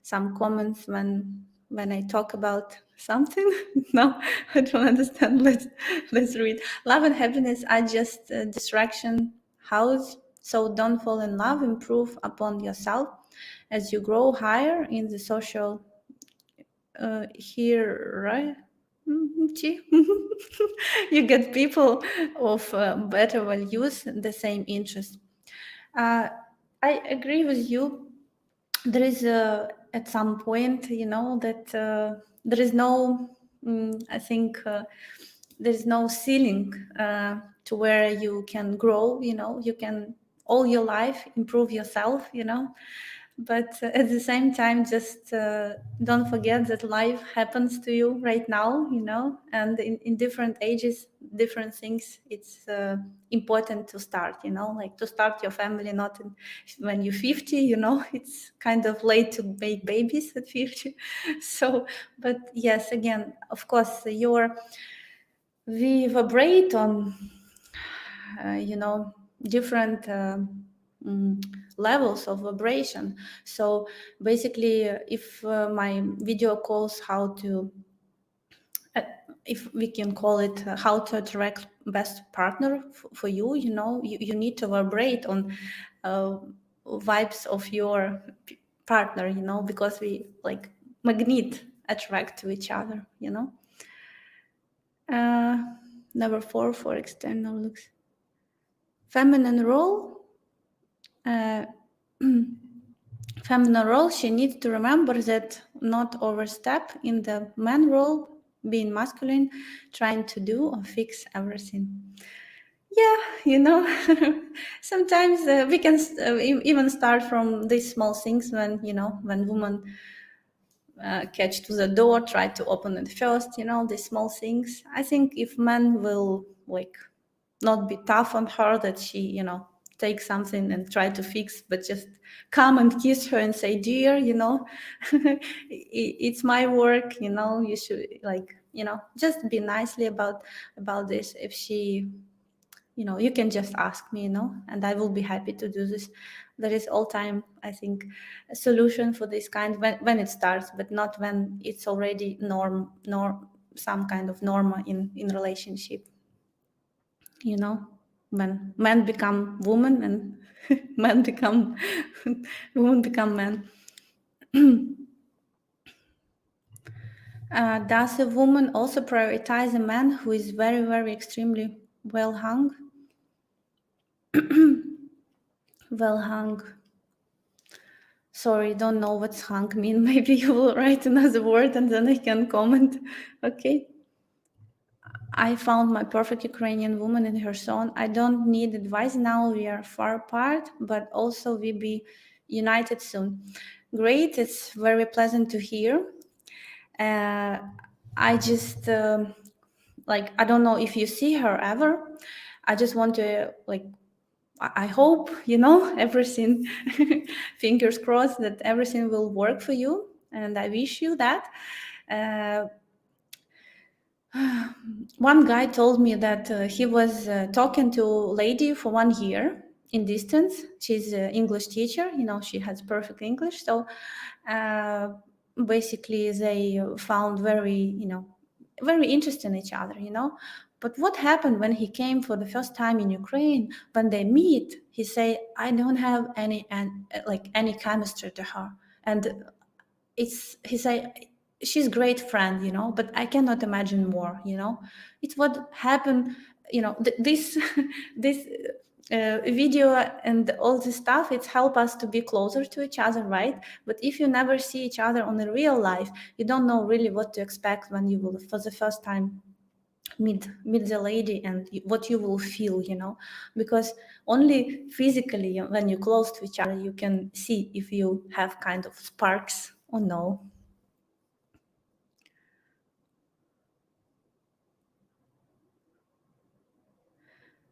some comments when when I talk about something. No, I don't understand. Let's read. Love and happiness are just distraction house. So don't fall in love. Improve upon yourself as you grow higher in the social here, right? See? You get people of better values, the same interest. I agree with you. There is at some point, that there is no, I think there is no ceiling to where you can grow. You can all your life improve yourself. But at the same time, just don't forget that life happens to you right now, and in different ages, different things. It's important to start, like to start your family not when you're 50, it's kind of late to make babies at 50. So, but yes, again, of course, we vibrate on different levels of vibration. So basically, if my video calls how to uh, if we can call it how to attract best partner for you, you need to vibrate on vibes of your partner, because we like magnet attract to each other. uh, Number 4 for external looks. Feminine role. uh, Feminine role, she needs to remember that not overstep in the man role, being masculine, trying to do or fix everything. Yeah, sometimes we can even start from these small things when, when women catch to the door, try to open it first, these small things. I think if men will like not be tough on her that she, take something and try to fix, but just come and kiss her and say, dear, it's my work, you should like, just be nicely about this. If she, you can just ask me, and I will be happy to do this. There is all time, I think, a solution for this kind when it starts, but not when it's already some kind of norma in relationship. When men become women and men become women become men. Does a woman also prioritize a man who is very, very extremely well hung? Well hung. Sorry, don't know what's hung mean. Maybe you will write another word and then I can comment. Okay. I found my perfect Ukrainian woman in her son. I don't need advice now. We are far apart, but also we be united soon. Great. It's very pleasant to hear. I just I don't know if you see her ever. I just want to I hope everything. Fingers crossed that everything will work for you, and I wish you that. One guy told me that he was talking to a lady for 1 year in distance. She's an English teacher, she has perfect English. So basically they found very interesting each other, But what happened when he came for the first time in Ukraine? When they meet, he say, I don't have any chemistry to her. And he say, she's great friend, but I cannot imagine more, It's what happened, this this video and all this stuff, it's help us to be closer to each other, right? But if you never see each other on a real life, you don't know really what to expect when you will for the first time meet the lady and what you will feel, because only physically when you're close to each other you can see if you have kind of sparks or no.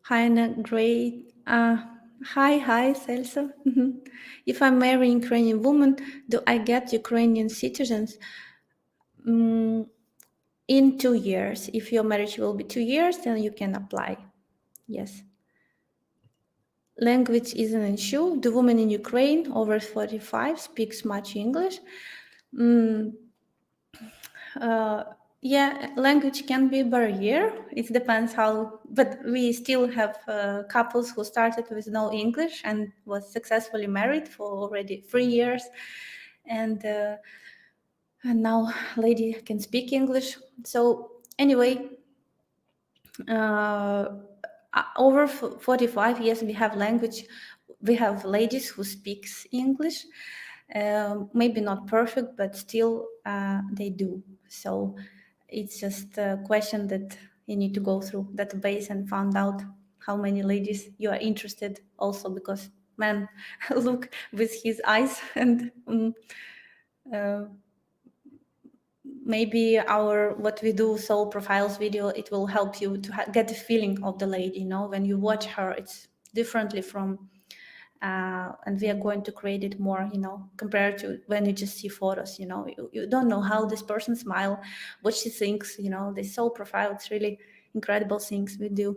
Hi, great. Hi, Celso. If I marry Ukrainian woman, do I get Ukrainian citizens? In 2 years. If your marriage will be 2 years, then you can apply. Yes. Language isn't an issue. The woman in Ukraine over 45 speaks much English. Yeah, language can be a barrier. It depends how, but we still have couples who started with no English and was successfully married for already 3 years, and now lady can speak English. So anyway, over 45 years we have language. We have ladies who speaks English, maybe not perfect, but still they do. So it's just a question that you need to go through database and find out how many ladies you are interested. Also because man look with his eyes and uh, maybe our what we do soul profiles video, it will help you to get the feeling of the lady, you know, when you watch her it's differently from and we are going to create it more, you know, compared to when you just see photos, you know, you don't know how this person smile, what she thinks, you know, the soul profile, it's really incredible things we do.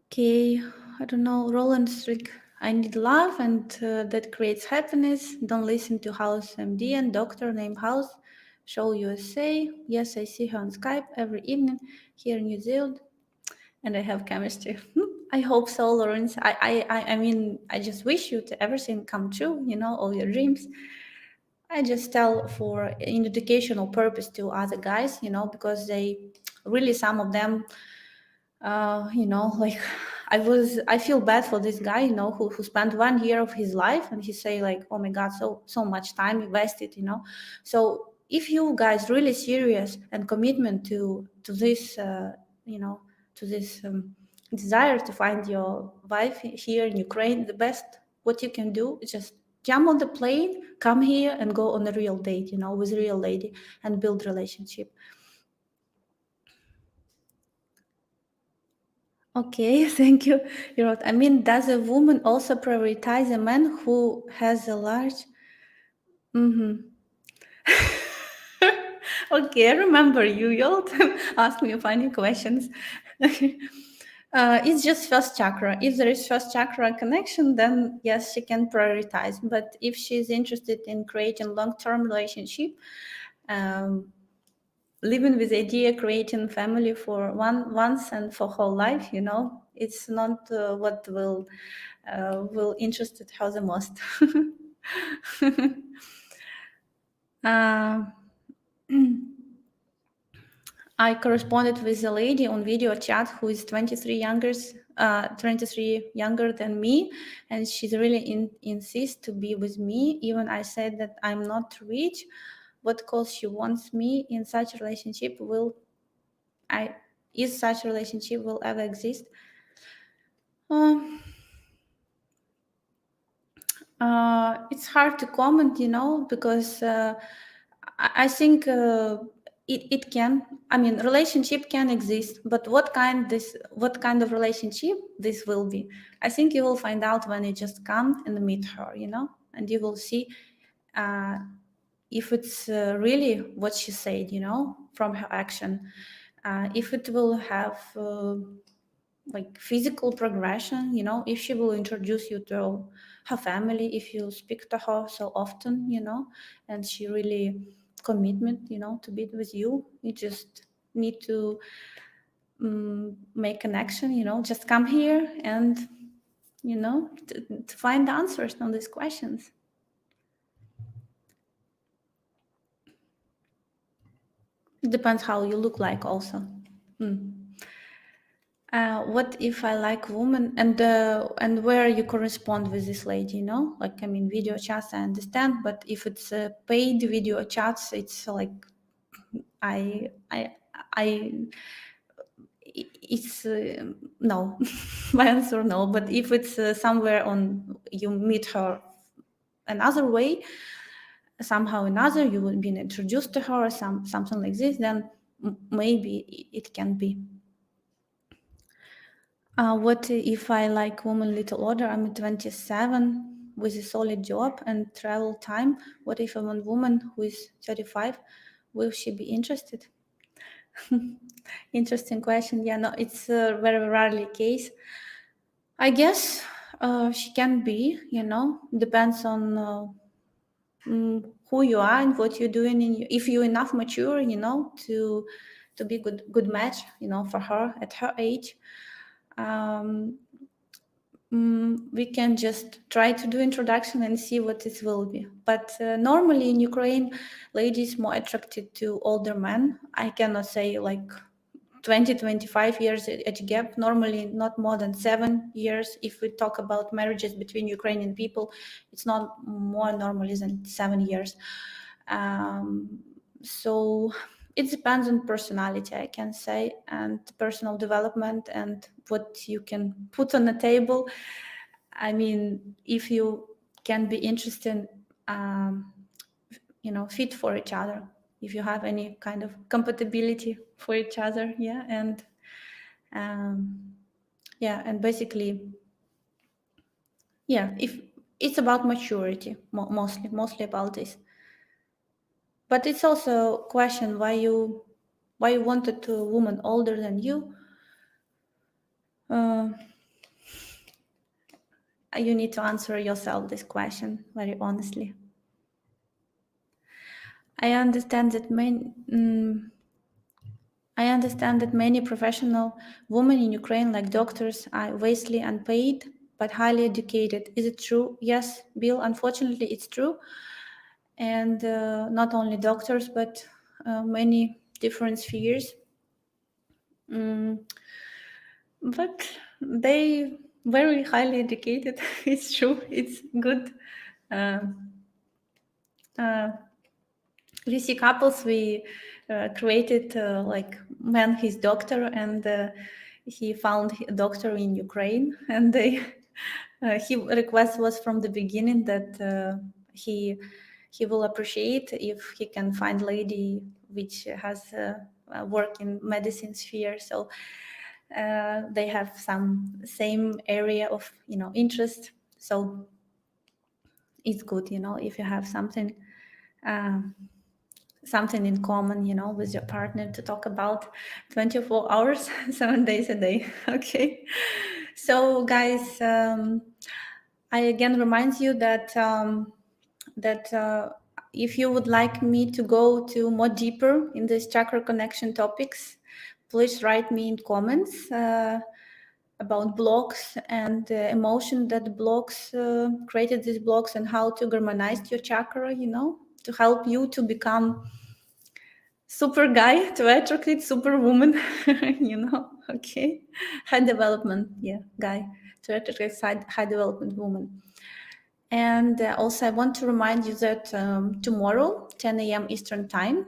Okay, I don't know, Roland Strick. I need love and that creates happiness. Don't listen to House MD and doctor named House. Show USA. Yes, I see her on Skype every evening here in New Zealand, and I have chemistry. I hope so, Lawrence. I mean, I just wish you to everything come true. You know, all your dreams. I just tell for in educational purpose to other guys, you know, because they really some of them you know, like I feel bad for this guy, you know, who spent 1 year of his life and he say like, oh my God, so much time invested, you know. So if you guys really serious and commitment to this, you know, to this desire to find your wife here in Ukraine, the best what you can do is just jump on the plane, come here and go on a real date, you know, with a real lady and build relationship. Okay, thank you. You're right. I mean, does a woman also prioritize a man who has a large? Mm-hmm. Okay, I remember you. You all time ask me funny questions. It's just first chakra. If there is first chakra connection, then yes, she can prioritize. But if she's interested in creating long-term relationship, um, living with the idea, creating family for once and for whole life, you know, it's not what will interested her the most. uh, I corresponded with a lady on video chat who is 23 younger than me, and she's really insists to be with me. Even I said that I'm not rich. What cause she wants me in such a relationship will I is such a relationship will ever exist? Um, it's hard to comment, you know, because I think it can. I mean, relationship can exist, but what kind of relationship this will be? I think you will find out when you just come and meet her, you know, and you will see uh, if it's really what she said, you know, from her action. If it will have like physical progression, you know, if she will introduce you to her family, if you speak to her so often, you know, and she really commitment, you know, to be with you, you just need to make connection, you know, just come here and, you know, to find the answers on these questions. It depends how you look like also. What if I like woman and where you correspond with this lady, you know? Like, I mean, video chats, I understand, but if it's paid video chats, it's like I I I it's no, my answer no. But if it's somewhere on you meet her another way, somehow another you will be introduced to her, something like this, then maybe it can be. What if I like woman little older? I'm 27 with a solid job and travel time. What if I want woman who is 35? Will she be interested? Interesting question. Yeah, no, it's a very rarely case. I guess she can be, you know, depends on who who you are and what you're doing. If you're enough mature, you know, to be good match, you know, for her at her age. We can just try to do introduction and see what it will be. But normally in Ukraine, ladies more attracted to older men. I cannot say like 20-25 years age gap, normally not more than 7 years. If we talk about marriages between Ukrainian people, it's not more normally than 7 years. So it depends on personality, I can say, and personal development and what you can put on the table. I mean, if you can be interested, you know, fit for each other, if you have any kind of compatibility for each other, yeah, and basically, yeah, if it's about maturity, mostly about this. But it's also a question why you wanted a woman older than you. You need to answer yourself this question very honestly. I understand that many professional women in Ukraine, like doctors, are vastly unpaid but highly educated. Is it true? Yes, Bill, unfortunately it's true. And not only doctors, but many different spheres. But they very highly educated. It's true. It's good. We see couples. We created like man, his doctor, and he found a doctor in Ukraine, and they he request was from the beginning that he will appreciate if he can find lady which has work in medicine sphere. So they have some same area of, you know, interest. So it's good, you know, if you have something in common, you know, with your partner to talk about 24 hours, 7 days a day. Okay. So guys, I again remind you that if you would like me to go to more deeper in this chakra connection topics, please write me in comments about blocks and emotion that blocks created these blocks, and how to harmonize your chakra, you know, to help you to become super guy to attract super woman, you know. Okay, high development, yeah, guy to attract high development woman. And also I want to remind you that tomorrow 10 a.m. Eastern time,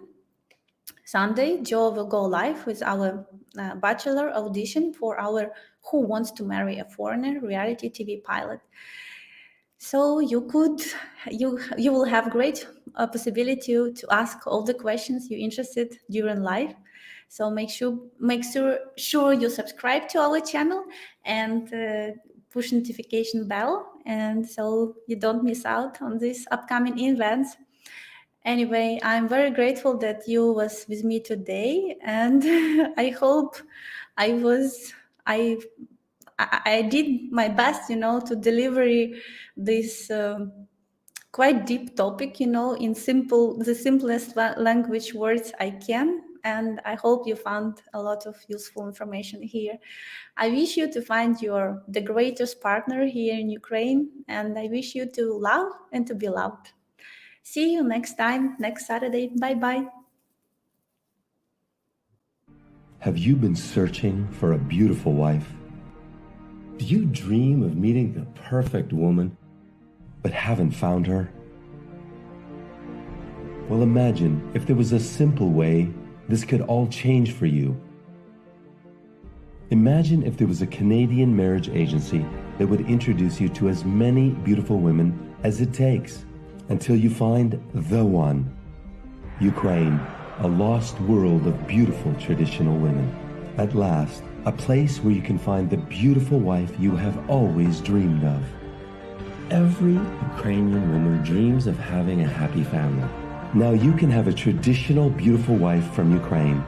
Sunday, Joe will go live with our bachelor audition for our Who Wants to Marry a Foreigner reality TV pilot. So you will have great possibility to ask all the questions you're interested during live. So make sure you subscribe to our channel and push notification bell, and so you don't miss out on these upcoming events. Anyway, I'm very grateful that you was with me today, and I hope I did my best, you know, to deliver this quite deep topic, you know, in the simplest language words I can. And I hope you found a lot of useful information here. I wish you to find the greatest partner here in Ukraine, and I wish you to love and to be loved. See you next time, next Saturday. Bye-bye. Have you been searching for a beautiful wife? Do you dream of meeting the perfect woman, but haven't found her? Well, imagine if there was a simple way this could all change for you. Imagine if there was a Canadian marriage agency that would introduce you to as many beautiful women as it takes until you find the one. Ukraine, a lost world of beautiful traditional women. At last, a place where you can find the beautiful wife you have always dreamed of. Every Ukrainian woman dreams of having a happy family. Now you can have a traditional beautiful wife from Ukraine,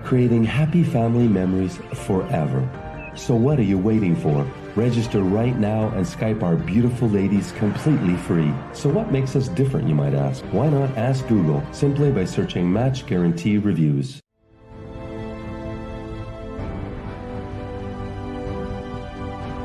creating happy family memories forever. So what are you waiting for? Register right now and Skype our beautiful ladies completely free. So what makes us different, you might ask? Why not ask Google simply by searching Match Guarantee reviews?